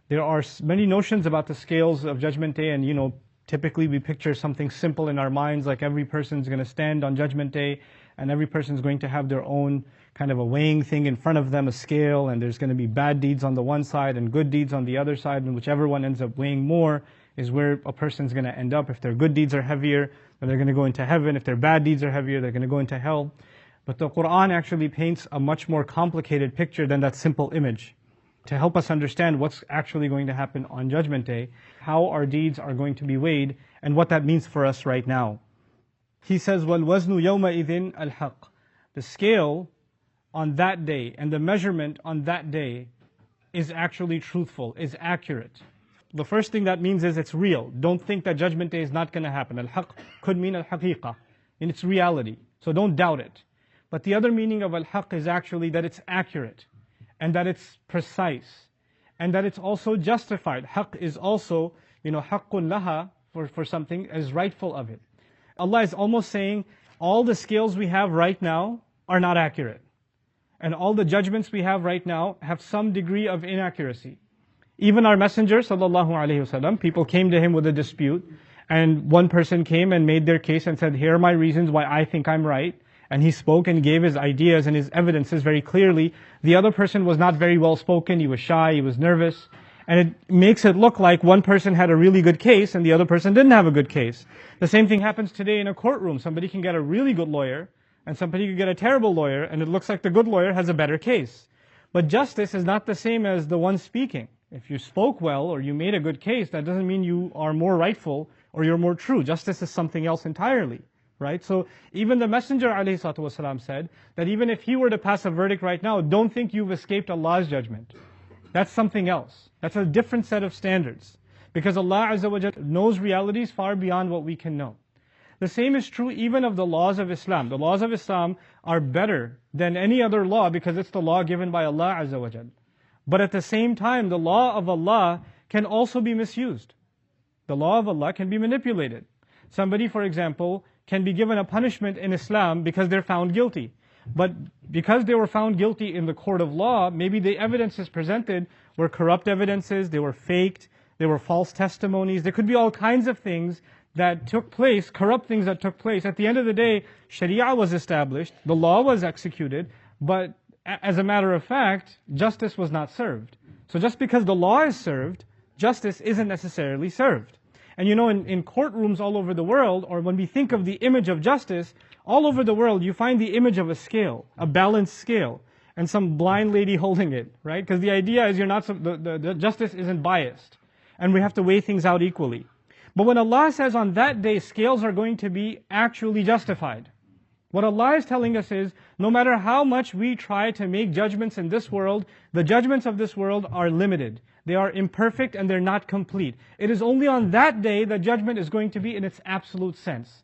There are many notions about the scales of Judgment Day, and typically we picture something simple in our minds, like every person's going to stand on Judgment Day, and every person's going to have their own kind of a weighing thing in front of them, a scale, and there's going to be bad deeds on the one side and good deeds on the other side, and whichever one ends up weighing more is where a person's going to end up. If their good deeds are heavier, then they're going to go into heaven. If their bad deeds are heavier, they're going to go into hell. But the Quran actually paints a much more complicated picture than that simple image, to help us understand what's actually going to happen on Judgment Day, how our deeds are going to be weighed, and what that means for us right now. He says, وَالْوَزْنُ يَوْمَئِذٍ الْحَقِّ. The scale on that day and the measurement on that day is actually truthful, is accurate. The first thing that means is it's real. Don't think that Judgment Day is not going to happen. Al-Haqq could mean al-Haqiqa, in its reality. So don't doubt it. But the other meaning of al-Haqq is actually that it's accurate, and that it's precise, and that it's also justified. Haqq is also, haqqun laha, for something is rightful of it. Allah is almost saying, all the scales we have right now are not accurate. And all the judgments we have right now have some degree of inaccuracy. Even our Messenger, sallallahu alaihi wasallam, people came to him with a dispute, and one person came and made their case and said, here are my reasons why I think I'm right. And he spoke and gave his ideas and his evidences very clearly. The other person was not very well spoken, he was shy, he was nervous. And it makes it look like one person had a really good case and the other person didn't have a good case. The same thing happens today in a courtroom. Somebody can get a really good lawyer and somebody can get a terrible lawyer, and it looks like the good lawyer has a better case. But justice is not the same as the one speaking. If you spoke well or you made a good case, that doesn't mean you are more rightful or you're more true. Justice is something else entirely. Right? So even the Messenger ﷺ said that even if he were to pass a verdict right now, don't think you've escaped Allah's judgment. That's something else. That's a different set of standards. Because Allah Azza wa Jalla knows realities far beyond what we can know. The same is true even of the laws of Islam. The laws of Islam are better than any other law because it's the law given by Allah Azza wa Jalla. But at the same time, the law of Allah can also be misused. The law of Allah can be manipulated. Somebody, for example, can be given a punishment in Islam because they're found guilty. But because they were found guilty in the court of law, maybe the evidences presented were corrupt evidences, they were faked, they were false testimonies. There could be all kinds of things that took place, corrupt things that took place. At the end of the day, Sharia was established, the law was executed, but as a matter of fact, justice was not served. So just because the law is served, justice isn't necessarily served. And in courtrooms all over the world, or when we think of the image of justice, all over the world you find the image of a scale, a balanced scale, and some blind lady holding it, right? Because the idea is the justice isn't biased, and we have to weigh things out equally. But when Allah says on that day scales are going to be actually justified, what Allah is telling us is, no matter how much we try to make judgments in this world, the judgments of this world are limited. They are imperfect and they're not complete. It is only on that day that judgment is going to be in its absolute sense.